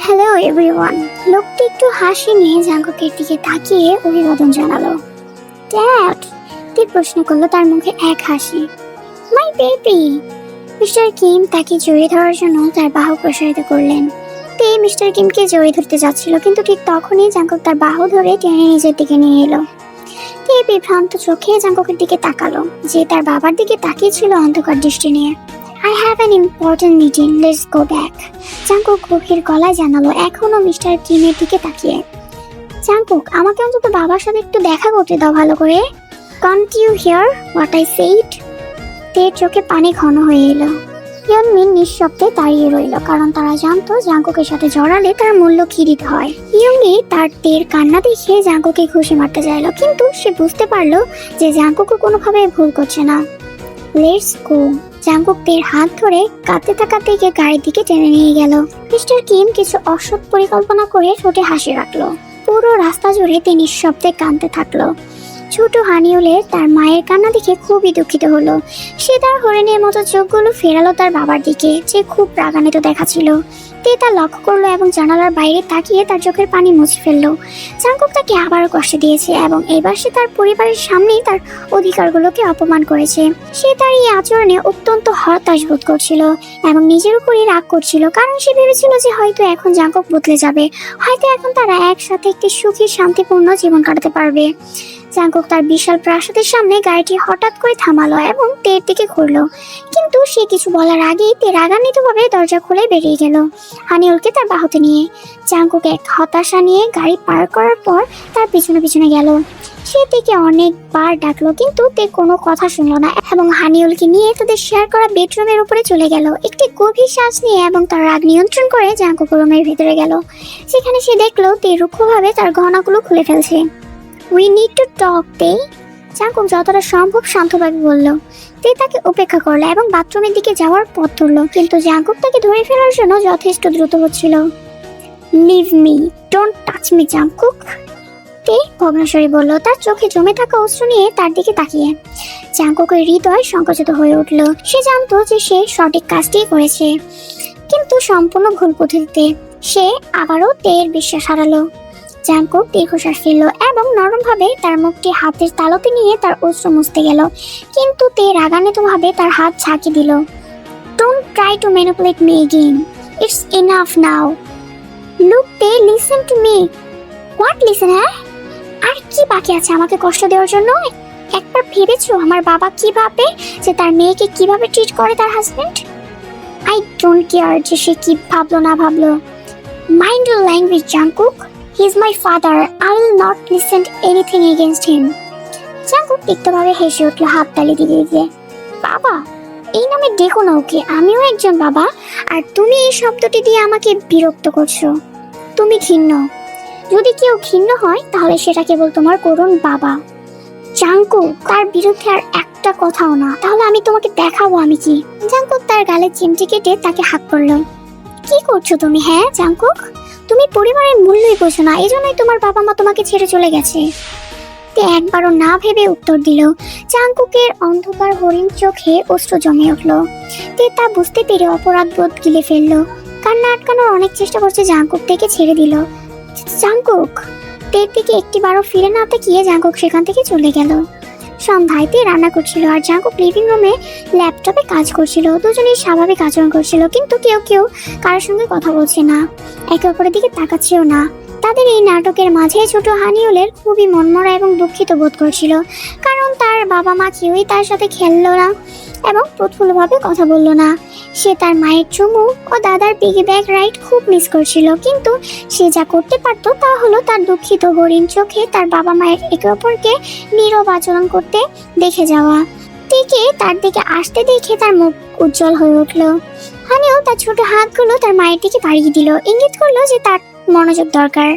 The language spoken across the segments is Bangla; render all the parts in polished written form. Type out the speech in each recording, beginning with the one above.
Hello everyone. লোকটি একটু হাসি নিয়ে জাঙ্কুকের দিকে তাকিয়ে অভিবাদন জানালো। ড্যাড, তে প্রশ্ন করলো, তার মুখে এক হাসি। My baby. মিস্টার কিম তাকে জড়িয়ে ধরার জন্য তার বাহু প্রসারিত করলেন। তে মিস্টার কিমকে জড়িয়ে ধরতে যাচ্ছিল, কিন্তু ঠিক তখনই জাঙ্কুক তার বাহু ধরে টেনে নিজের দিকে নিয়ে এলো। তে বিভ্রান্ত চোখে জাঙ্কুকের দিকে তাকালো, যে তার বাবার দিকে তাকিয়েছিল অন্ধকার দৃষ্টি নিয়ে। I have an important meeting. Let's go back. Jungkook গভীর গলায় জানালো, এখনো মিস্টার কিমের দিকে তাকিয়ে। জাঙ্কুক, আমাকে অন্তত বাবার সাথে একটু দেখা করতে দাও ভালো করে। Can't you hear what I said? তের চোখে পানি ঘন হয়ে এলো। ইয়নমিন নিঃশব্দে দাঁড়িয়ে রইল, কারণ তারা জানতো জাঙ্কুকের সাথে জড়ালে তার মূল্য কি দিতে হয়। ইয়ংলি তার তের কান্না দেখে জাঙ্কুকে ঘুষি মারতে চাইল, কিন্তু সে বুঝতে পারলো যে জাঙ্কুকও কোনোভাবে ভুল করছে না। Let's go. জাঙ্কুক তের হাত ধরে কাঁদতে থাকা থেকে গাড়ির দিকে টেনে নিয়ে গেল। মিস্টার কিম কিছু অসৎ পরিকল্পনা করে ঠোঁটে হাসি রাখলো। পুরো রাস্তা জুড়ে তিনি নিঃশব্দে কাঁদতে থাকলো। ছোট হানিউলের তার মায়ের কান্না দেখে খুবই দুঃখিত হলো। সে তার হরিণের মতো চোখগুলো ফেরালো তার বাবার দিকে, যে খুব রাগান্বিত দেখাচ্ছিল। তে তা লক্ষ্য করলো এবং জানালার বাইরে তাকিয়ে তার চোখের পানি মুছে ফেললো। জাঙ্কুক তাকে আবারও কষ্ট দিয়েছে এবং এবার সে তার পরিবারের সামনেই তার অধিকারগুলোকে অপমান করেছে। সে তার এই আচরণে অত্যন্ত হতাশ বোধ করছিল এবং নিজের উপরই রাগ করছিল, কারণ সে ভেবেছিল যে হয়তো এখন জাঙ্কুক বদলে যাবে, হয়তো এখন তারা একসাথে একটি সুখী শান্তিপূর্ণ জীবন কাটাতে পারবে। জাঙ্কুক তার বিশাল প্রাসাদের সামনে গাড়িটি হঠাৎ করে থামালো এবং তের দিকে ঘুরলো, কিন্তু সে কিছু বলার আগেই তে রাগান্বিতভাবে দরজা খুলে বেরিয়ে গেল, হানিউলকে তার বাহুতে নিয়ে। জাঙ্কুক এক হতাশা নিয়ে গাড়ি পার করার পর তার পিছনে পিছনে গেল। সে তেকে অনেকবার ডাকলো, কিন্তু তে কোনো কথা শুনলো না এবং হানিউলকে নিয়ে তাদের শেয়ার করা বেডরুমের উপরে চলে গেল। একটি গভীর শ্বাস নিয়ে এবং তার রাগ নিয়ন্ত্রণ করে জাঙ্কুক রুমের ভিতরে গেল, সেখানে সে দেখলো তে রুক্ষভাবে তার গহনাগুলো খুলে ফেলছে। We need to talk, তে। জাঙ্কুক যতটা সম্ভব শান্তভাবে বলল। তে তাকে উপেক্ষা করলো এবং বাথরুমের দিকে যাওয়ার পথ ধরলো, কিন্তু জাঙ্কুক তাকে ধরে ফেলার জন্য যথেষ্ট দ্রুত হচ্ছিল। Leave me, don't touch me Jungkook, তে ভগ্নস্বরে বলল, তার চোখে জমে থাকা অশ্রু নিয়ে তার দিকে তাকিয়ে। জাঙ্কুকের হৃদয় সংকুচিত হয়ে উঠল। সে জানতো যে সে সঠিক কাজটি করেছে, কিন্তু সম্পূর্ণ ভুল পদ্ধতিতে। সে আবারও তের বিশ্বাস হারালো। জাঙ্কুক দীর্ঘশ্বাস ফেলল এবং নরমভাবে তার মুখটি হাতের তালুতে নিয়ে তার অশ্রু মুছতে গেল, কিন্তু তে রাগান্বিতভাবে তার হাত ঝাঁকি দিল। Don't try to manipulate me again, it's enough now. Look তে, listen to me. What listen? হ্যাঁ, আর কি বাকি আছে আমাকে কষ্ট দেওয়ার জন্য? একবার ভেবেছো আমার বাবা কি ভাবে, যে তার মেয়েকে কিভাবে ট্রিট করে তার হাজবেন্ড? আই ডোন্ট কেয়ার যে সে কি ভাবলো না ভাবলো। Mind your language Jungkook. He is my father. I will not listen to anything against him. Jungkook তিক্তভাবে হেসে উঠল হাততালি দিতে দিতে। বাবা, এই নামে ডেকো না ওকে, আমিও একজন বাবা, আর তুমি এই শব্দটি দিয়ে আমাকে বিরক্ত করছো। তুমি ঘৃণ্য। যদি কেউ ঘৃণ্য হয় তাহলে সেটা কেবল তোমার করুণ বাবা। জাঙ্কুক, তার বিরুদ্ধে আর একটা কথাও না, তাহলে আমি তোমাকে দেখাবো আমি কি। জাঙ্কুক তার গালে চিমটি কেটে তাকে হাত করলো। কি করছো তুমি? হ্যাঁ জাঙ্কুক, তুমি পরিবারের মূল্যই বোঝো না, এজন্যই তোমার বাবা মা তোমাকে ছেড়ে চলে গেছে। তে একবারও না ভেবে উত্তর দিল। জাঙ্কুকের অন্ধকার হরিণ চোখে অশ্রু জমে উঠল। তে তা বুঝতে পেরে অপরাধ বোধ গিলে ফেললো। কান্না আটকানোর অনেক চেষ্টা করছে, জাঙ্কুক থেকে ছেড়ে দিল। জাঙ্কুক, তের দিকে একটিবারও ফিরে না তাকিয়ে জাঙ্কুক সেখান থেকে চলে গেল। সন্ধ্যায় তে রান্না করছিল আর জাঙ্কুক লিভিং রুমে ল্যাপটপে কাজ করছিল। দুজনেই স্বাভাবিক আচরণ করছিল, কিন্তু কেউ কেউ কারোর সঙ্গে কথা বলছে না, একে অপরের দিকে তাকাচ্ছেও না। তাদের এই নাটকের মাঝে ছোট হানিউলের খুবই মনমরা এবং দুঃখিত বোধ করছিল, কারণ তার বাবা মা কেউই তার সাথে খেললো না এবং প্রফুল্লভাবে কথা বলল না। সে তার মায়ের চুমু ও দাদার পিগি ব্যাগ রাইড খুব মিস করছিল, কিন্তু সে যা করতে পারতো তা হলো তার দুঃখিত হরিণ চোখে তার বাবা মায়ের একে অপরকে নীরব আচরণ করতে দেখে যাওয়া। টিকে তার দিকে আসতে দেখে তার মুখ উজ্জ্বল হয়ে উঠল। হানিও তার ছোট হাতগুলো তার মায়ের দিকে বাড়িয়ে দিল, ইঙ্গিত করলো যে তার মনোযোগ দরকার।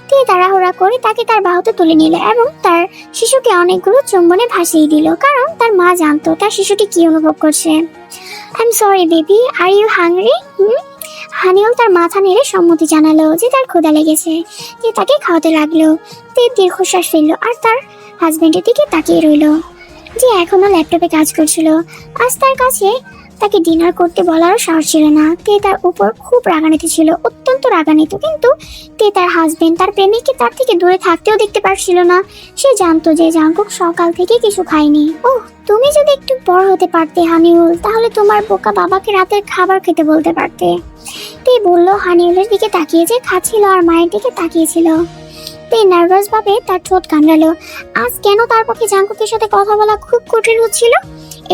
তিনি তাড়াহুড়া করে তাকে তার বাহুতে তুলে নিল এবং তার শিশুকে অনেকগুলো চুম্বনে ভাসিয়ে দিল, কারণ তার মা জানতো তার শিশুটি কি অনুভব করছে। I am sorry baby, are you hungry? হানিও তার মাথা নেড়ে সম্মতি জানালো যে তার ক্ষুধা লেগেছে। যে তাকে খাওয়াতে লাগলো। তে দীর্ঘশ্বাস ফেললো আর তার হাজবেন্ডের দিকে তাকিয়ে রইল, যে এখনো ল্যাপটপে কাজ করছিল। আজ তার কাছে তাকে ডিনার করতে বলারও সাহস ছিল না। তে তার উপর খুব রাগান্বিত ছিল, অত্যন্ত রাগান্বিত। কিন্তু তে তার হাজবেন্ড, তার প্রেমিককে তার থেকে দূরে থাকতেও দেখতে পারছিল না। সে জানতো যে জাঙ্কুক সকাল থেকে কিছু খায়নি। ওহ, তুমি যদি একটু বড় হতে পারতে হানিউল, তাহলে তোমার বোকা বাবাকে রাতের খাবার খেতে বলতে পারতে। তে বলল, হানিউলের দিকে তাকিয়ে যে খাচ্ছিল আর মায়ের দিকে তাকিয়েছিল। তে নার্ভাস ভাবে তার ঠোঁট কামড়ালো। আজ কেন তার পক্ষে জাঙ্কুকের সাথে কথা বলা খুব কঠিন হচ্ছিল।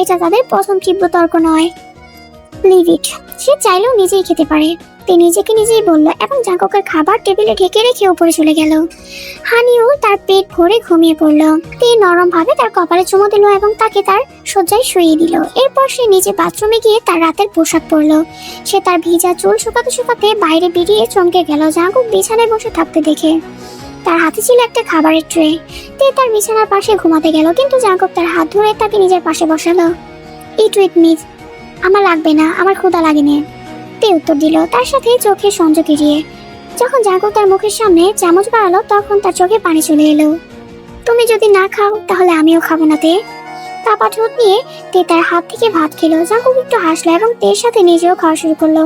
এটা তাদের প্রথম তীব্র তর্ক নয়। লিভ ইট, সে চাইলেও নিজেই খেতে পারে, তে নিজেকে নিজেই বলল, এবং জাঙ্কুকের খাবার টেবিলে ঢেকে রেখে উপরে চলে গেল। হানিউল তার পেট ভরে ঘুমিয়ে পড়ল। তে নরম ভাবে তার কপালে চুমু দিল এবং তাকে তার শয্যায় শুইয়ে দিল। এরপর সে নিজে বাথরুমে গিয়ে তার রাতের পোশাক পরল। সে তার ভিজা চুল শুকাতে শুকাতে বাইরে বেরিয়ে চমকে গেল জাঙ্কুক বিছানায় বসে থাকতে দেখে। তার হাতে ছিল একটা খাবারের ট্রে। তে তার বিছানার পাশে ঘুমাতে গেল, কিন্তু জাঙ্কুক তার হাত ধরে তাকে নিজের পাশে বসালো। ইট উইথ মি, আমার লাগবে না, আমার ক্ষুধা লাগেনি। তে উত্তর দিল, তার সাথে চোখে সংযোগ এড়িয়ে। যখন জাঙ্কুক তার মুখের সামনে চামচ বাড়ালো, তখন তার চোখে পানি চলে এলো। তুমি যদি না খাও তাহলে আমিও খাবো না। তে কাপা ঠোঁট নিয়ে তে তার হাত থেকে ভাত খেলো। জাঙ্কুক একটু হাসলো এবং তের সাথে নিজেও খাওয়া শুরু করলো।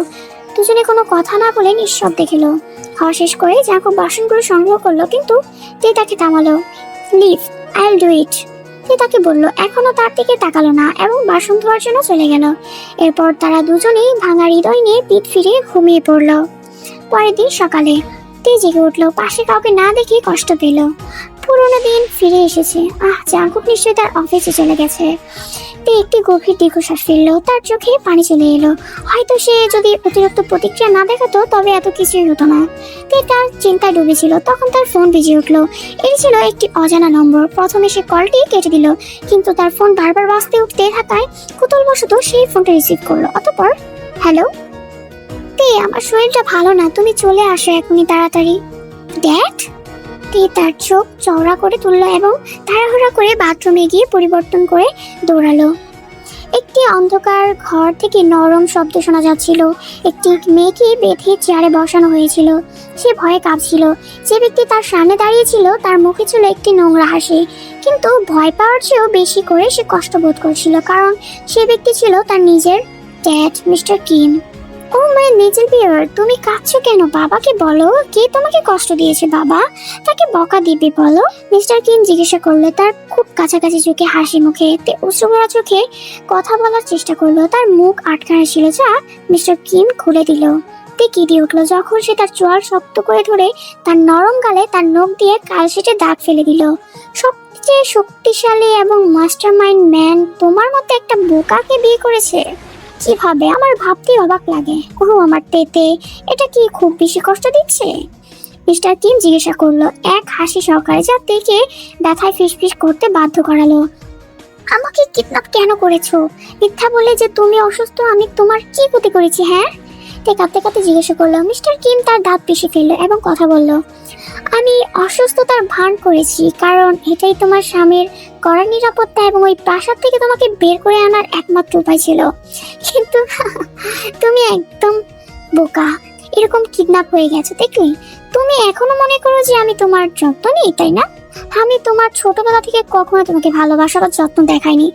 দুজনে কোনো কথা না বলে নিঃশব্দে খেলো। খাওয়া শেষ করে জাঙ্কুক বাসনগুলো সংগ্রহ করলো, কিন্তু তে তাকে থামালো। Leave, I will do it. তে তাকে বলল, এখনো তার দিকে তাকালো না এবং বাসন ধোয়ার জন্য চলে গেল। এরপর তারা দুজনেই ভাঙা হৃদয় নিয়ে পিঠ ফিরিয়ে ঘুমিয়ে পড়ল। পরের দিন সকালে তে জেগে উঠলো, পাশে কাউকে না দেখে কষ্ট পেল। পুরোনো দিন ফিরে এসেছে। জাঙ্কুক নিশ্চয়ই তার অফিসে চলে গেছে। তে একটি গভীর দীর্ঘশ্বাস ফেলল। তার চোখে পানি চলে এলো। হয়তো সে যদি অতিরিক্ত প্রতিক্রিয়া না দেখাতো তবে এত কিছুই হতো না। তে তার চিন্তায় ডুবেছিল। তখন তার ফোন বেজে উঠলো। এটি ছিল একটি অজানা নম্বর। প্রথমে সে কলটি কেটে দিল, কিন্তু তার ফোন বারবার বাজতে উঠতে থাকায় কুতূহলবশত সেই ফোনটা রিসিভ করলো। অতঃপর, হ্যালো তে, আমার শরীরটা ভালো না, তুমি চলে আসো এখনই তাড়াতাড়ি। ড্যাড? তে তার চোখ চওড়া করে তুললো এবং তাড়াহুড়া করে বাথরুমে গিয়ে পরিবর্তন করে দৌড়ালো। একটি অন্ধকার ঘর থেকে নরম শব্দ শোনা যাচ্ছিল। একটি মেয়েকে বেঁধে চেয়ারে বসানো হয়েছিল। সে ভয়ে কাঁপছিল। যে ব্যক্তি তার সামনে দাঁড়িয়েছিল তার মুখে ছিল একটি নোংরা হাসি, কিন্তু ভয় পাওয়ার চেয়েও বেশি করে সে কষ্ট বোধ করছিল, কারণ সে ব্যক্তি ছিল তার নিজের dad, mister Kim. Oh my little bear, তুমি কাঁদছো কেন? বাবাকে বলো, কে তোমাকে কষ্ট দিয়েছে? বাবা তাকে বকা দিবে বলো, মিস্টার কিম জিজ্ঞাসা করলো, তার খুব কাছাকাছি চোখে হাসি মুখে। তে অশ্রুভরা চোখে কথা বলার চেষ্টা করলো। তার মুখ আটকানো ছিল, যা মিস্টার কিম খুলে দিল। তে কেঁদে উঠলো যখন সে তার চোয়াল শক্ত করে ধরে তার নরম গালে তার নখ দিয়ে কালশেটে দাগ ফেলে দিল। সবচেয়ে শক্তিশালী এবং মাস্টারমাইন্ড ম্যান তোমার মতো একটা বোকাকে বিয়ে করেছে? কিভাবে? আমার ভাবতেই অবাক লাগে। ও আমার তেতে, এটা কি খুব বেশি কষ্ট দিচ্ছে? মিস্টার কিম জিজ্ঞাসা করলো এক হাসি সহকারে, যা তেকে ব্যথায় ফিসফিস করতে বাধ্য করালো। আমাকে কিডন্যাপ কেন করেছো? মিথ্যা বলে যে তুমি অসুস্থ, আমি তোমার কি ক্ষতি করেছি? হ্যাঁ, তে কাঁদতে কাঁদতে জিজ্ঞাসা করলো। মিস্টার কিম তার দাঁত পিষে ফেললো এবং কথা বলল, আমি অসুস্থতার ভান করেছি কারণ এটাই তোমার স্বামীর কড়া নিরাপত্তা এবং ওই প্রাসাদ থেকে তোমাকে বের করে আনার একমাত্র উপায় ছিল। কিন্তু তুমি একদম বোকা, এরকম কিডন্যাপ হয়ে গেছো দেখলি। তুমি এখনো মনে করো যে আমি তোমার যত্ন নিই, তাই না? আমি তোমার ছোটবেলা থেকে কখনো তোমাকে ভালোবাসা বা যত্ন দেখাইনি,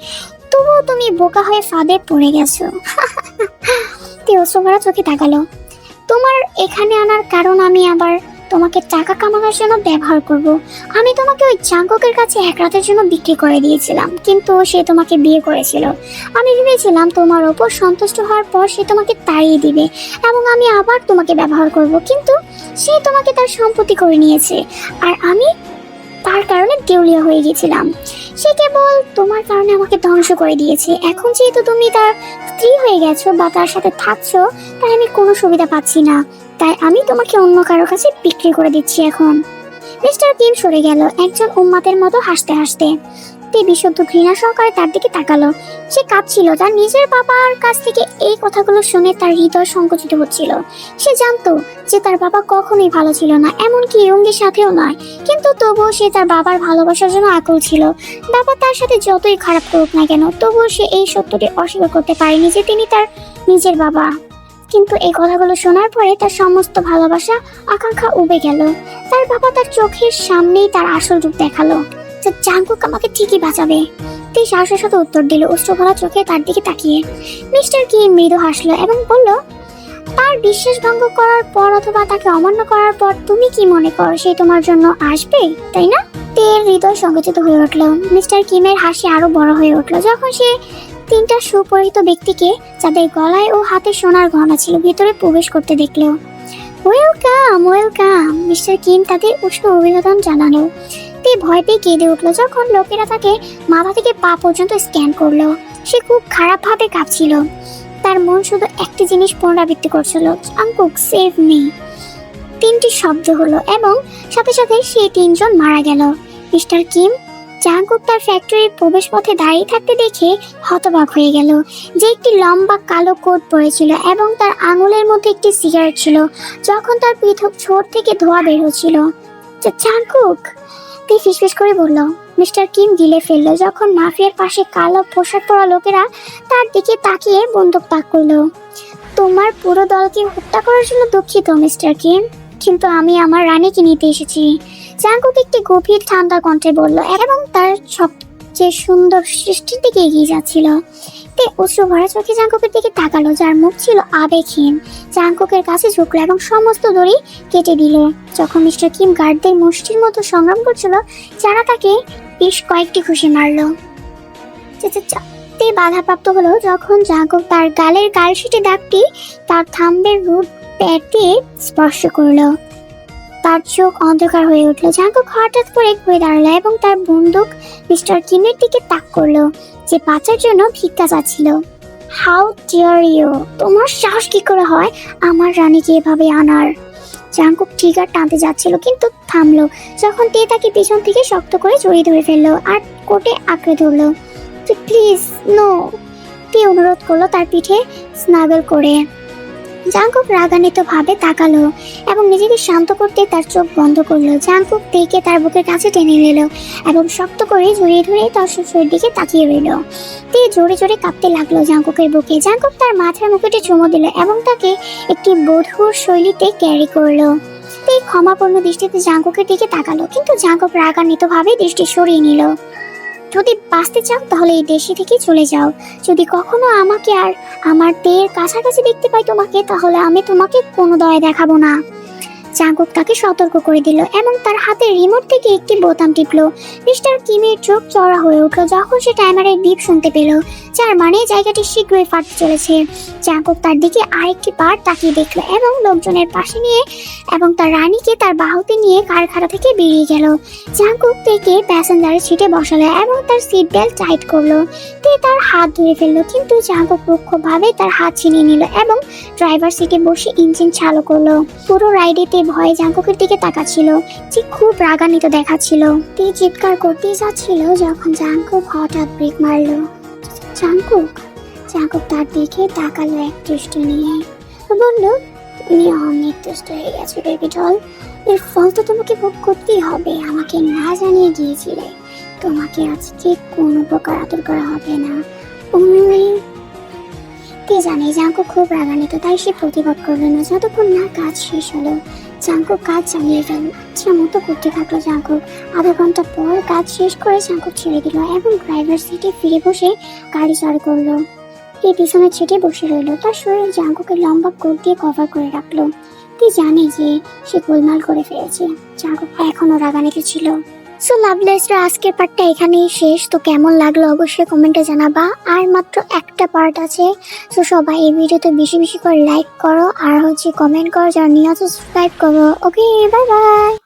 তবুও তুমি বোকা হয়ে ফাঁদে পড়ে গেছো। তেজস্বরা চোখে তাকালো। তোমার এখানে আনার কারণ আমি আবার তোমাকে টাকা কামানোর জন্য ব্যবহার করব। আমি তোমাকে ওই জাঙ্কুকের কাছে এক রাতের জন্য বিক্রি করে দিয়েছিলাম, কিন্তু সে তোমাকে বিয়ে করেছিল। আমি ভেবেছিলাম তোমার ওপর সন্তুষ্ট হওয়ার পর সে তোমাকে তাড়িয়ে দিবে এবং আমি আবার তোমাকে ব্যবহার করব, কিন্তু সে তোমাকে তার সম্পত্তি করে নিয়েছে আর আমি তার কারণে দেউলিয়া হয়ে গেছিলাম। সে কেবল তোমার কারণে আমাকে ধ্বংস করে দিয়েছে। এখন যেহেতু তুমি তার স্ত্রী হয়ে গেছো বা তার সাথে থাকছো, তাই আমি কোনো সুবিধা পাচ্ছি না, তাই আমি তোমাকে অন্য কারোর কাছে বিক্রি করে দিচ্ছি এখন। মিস্টার কিম সরে গেল একজন উম্মাতের মতো হাসতে হাসতে। তে বিশুদ্ধ ঘৃণা সহকারে তার দিকে তাকালো। সে কাঁপছিল। তার নিজের বাবার কাছ থেকে এই কথাগুলো শুনে তার হৃদয় সংকুচিত হচ্ছিল। সে জানতো যে তার বাবা কখনোই ভালো ছিল না, এমনকি ইয়ঙ্গির সাথেও নয়, কিন্তু তবুও সে তার বাবার ভালোবাসার জন্য আকুল ছিল। বাবা তার সাথে যতই খারাপ করুক না কেন, তবুও সে এই সত্যটি অস্বীকার করতে পারেনি যে তিনি তার নিজের বাবা। কিন্তু এই কথাগুলো শোনার পরে তার সমস্ত ভালোবাসা আকাঙ্ক্ষা উবে গেল। তার বাবা তার চোখের সামনেই তার আসল রূপ দেখালো, যে জাঙ্কুক আমাকে ঠিকই বাঁচাবে। তে তে সাহসের সাথে উত্তর দিল, অশ্রুভরা চোখে তার দিকে তাকিয়ে। মিস্টার কিম মৃদু হাসলো এবং বলল, তার বিশ্বাস ভঙ্গ করার পর অথবা তাকে অমান্য করার পর তুমি কি মনে করো সে তোমার জন্য আসবে, তাই না? তের হৃদয় সংকুচিত হয়ে উঠল। মিস্টার কিমের হাসি আরো বড় হয়ে উঠল যখন সে তিনটা সুপরিচিত ব্যক্তিকে, যাদের গলায় ও হাতে সোনার গহনা ছিল, ভিতরে প্রবেশ করতে দেখল। ওয়েলকাম ওয়েলকাম, মিস্টার কিম তাদের উষ্ণ অভিবাদন জানালো। তে ভয় পেয়ে কেঁদে উঠলো যখন লোকেরা তাকে মাথা থেকে পা পর্যন্ত স্ক্যান করলো। সে খুব খারাপ ভাবে কাঁপছিল। তার মন শুধু একটি জিনিস পুনরাবৃত্তি করছিল, জাংকুক সেভ মি। তিনটি শব্দ হলো এবং সাথে সাথে সেই তিনজন মারা গেল। মিস্টার কিম জাংকুক তার ফ্যাক্টরির প্রবেশ পথে দাঁড়িয়ে থাকতে দেখে হতবাক হয়ে গেল। যে একটি লম্বা কালো কোট পরেছিল এবং তার আঙুলের মধ্যে একটি সিগারেট ছিল, যখন তার পৃথক ছোট থেকে ধোঁয়া বের হচ্ছিল। জাংকুক, তে ফিসফিস করে বলল। মিস্টার কিম গিলে ফেললো যখন মাফিয়ার পাশে কালো পোশাক পরা লোকেরা তার দিকে তাকিয়ে বন্দুক তাক করলো। তোমার পুরো দলকে হত্যা করার জন্য দুঃখিত মিস্টার কিম, কিন্তু আমি আমার রানীকে নিতে এসেছি, জাংকুক একটি গভীর ঠান্ডা কণ্ঠে বলল এবং তার সবচেয়ে সুন্দর সৃষ্টির দিকে এগিয়ে যাচ্ছিল। তে অশ্রু ভরা চোখে জাংকুকের দিকে তাকালো, যার মুখ ছিল আবেগহীন। জাংকুকের কাছে ঝুঁকলো এবং সমস্ত দড়ি কেটে দিল। যখন মিস্টার কিম গার্ডদের মুষ্টির মতো সংগ্রাম করছিল, যারা তাকে বেশ কয়েকটি ঘুষি মারলো। তে বাধাপ্রাপ্ত হলো যখন জাংকুক তার গালের গালশিটে দাগটি তার থাম্বের রুট প্যাড দিয়ে স্পর্শ করলো। তার চোখ অন্ধকার হয়ে উঠল। জাংকুক হঠাৎ করে ঘুরে দাঁড়ালো এবং তার বন্দুক মিস্টার কিমের দিকে তাক করলো, যে বাঁচার জন্য ভিক্ষা চাচ্ছিল। হাউ ডিয়ার ইউ, তোমার সাহস কি করে হয় আমার রানীকে এভাবে আনার? জাংকুক ট্রিগার টানতে যাচ্ছিল কিন্তু থামলো যখন তে তাকে পিছন থেকে শক্ত করে জড়িয়ে ধরে ফেললো আর কোটে আঁকড়ে ধরলো। প্লিজ নো, তে অনুরোধ করলো তার পিঠে স্নাগল করে। জাংকুক রাগান্বিত ভাবে তাকালো এবং নিজেকে শান্ত করতে তার চোখ বন্ধ করলো। জাংকুক তেকে তার বুকের কাছে টেনে নিল এবং শক্ত করে জড়িয়ে ধরে তার শ্বশুরের দিকে তাকিয়ে রইল। তে জোরে জোরে কাঁপতে লাগলো জাংকুকের বুকে। জাংকুক তার মাথার মুকুটে চুমু দিল এবং তাকে একটি বধূর শৈলীতে ক্যারি করলো। তে ক্ষমাপূর্ণ দৃষ্টিতে জাংকুকের দিকে তাকালো, কিন্তু জাংকুক রাগান্বিত ভাবে দৃষ্টি সরিয়ে নিল। যদি বাঁচতে চাও তাহলে এই দেশে থেকে চলে যাও। যদি কখনো আমাকে আর আমার তের কাছাকাছি দেখতে পাই তোমাকে, তাহলে আমি তোমাকে কোনো দয়া দেখাবো না। জাংকুক তাকে সতর্ক করে দিল এবং তার হাতের রিমোট থেকে একটি বোতাম টিপলো। মিস্টার কিমের চোখ চড়া হয়ে উঠলো যখন সে টাইমারের বিপ শুনতে পেল, যার মানে জায়গাটি শীঘ্রই ফাটতে চলেছে। জাংকুক তার দিকে আরেকটি বার তাকিয়ে দেখলো এবং লোকজনের পাশে নিয়ে এবং তার রানীকে তার বাহুতে নিয়ে কারখানা থেকে বেরিয়ে গেল। জাংকুক থেকে প্যাসেঞ্জারের সিটে বসালো এবং তার সিট বেল্ট টাইট করলো। তে তার হাত ধরে ফেললো, কিন্তু জাংকুক রুক্ষভাবে তার হাত ছিনিয়ে নিল এবং ড্রাইভার সিটে বসে ইঞ্জিন চালু করলো। পুরো রাইডে তে ভয়ে জাংকুকের দিকে তাকাচ্ছিল, যে খুব রাগান্বিত দেখাচ্ছিল। তে চিৎকার করতেই যাচ্ছিল যখন জাংকুক হঠাৎ ব্রেক মারলো। জাংকুক তার দিকে তাকালো এক দৃষ্টি নিয়ে, বলল, তুমি অনেক দুষ্ট হয়ে গেছো বেবি ডল, এর ফল তো তোমাকে ভোগ করতেই হবে। আমাকে না জানিয়ে গিয়েছিলে তোমাকে আজকে কোনো প্রকার আদর করা হবে না। তে জানে জাংকুক খুব রাগান্বিত, তাই সে প্রতিবাদ করলো না যতক্ষণ না কাজ শেষ হলো। জাংকুক কাজ চালিয়ে গেল, ইচ্ছা মতো করতে থাকলো জাংকুক। আধা ঘন্টা পর কাজ শেষ করে জাংকুক ছেড়ে দিল এবং ড্রাইভার সিটে ফিরে বসে গাড়ি চালু করলো। এই পিছনের সিটে বসে রইল, তার শরীর জাংকুকের লম্বা কোট দিয়ে কভার করে রাখলো। তে জানে যে সে গোলমাল করে ফেলেছে। জাংকুক এখনো রাগান্বিত ছিল। সো লাভলেসরা আজকের পার্টটা এখানেই শেষ। তো কেমন লাগলো অবশ্যই কমেন্টে জানাবা। আর মাত্র একটা পার্ট আছে, সো সবাই এই ভিডিওতে বেশি বেশি করে লাইক করো আর কমেন্ট করো, যারা নিয়ে সাবস্ক্রাইব করো। ওকে, বাই বাই।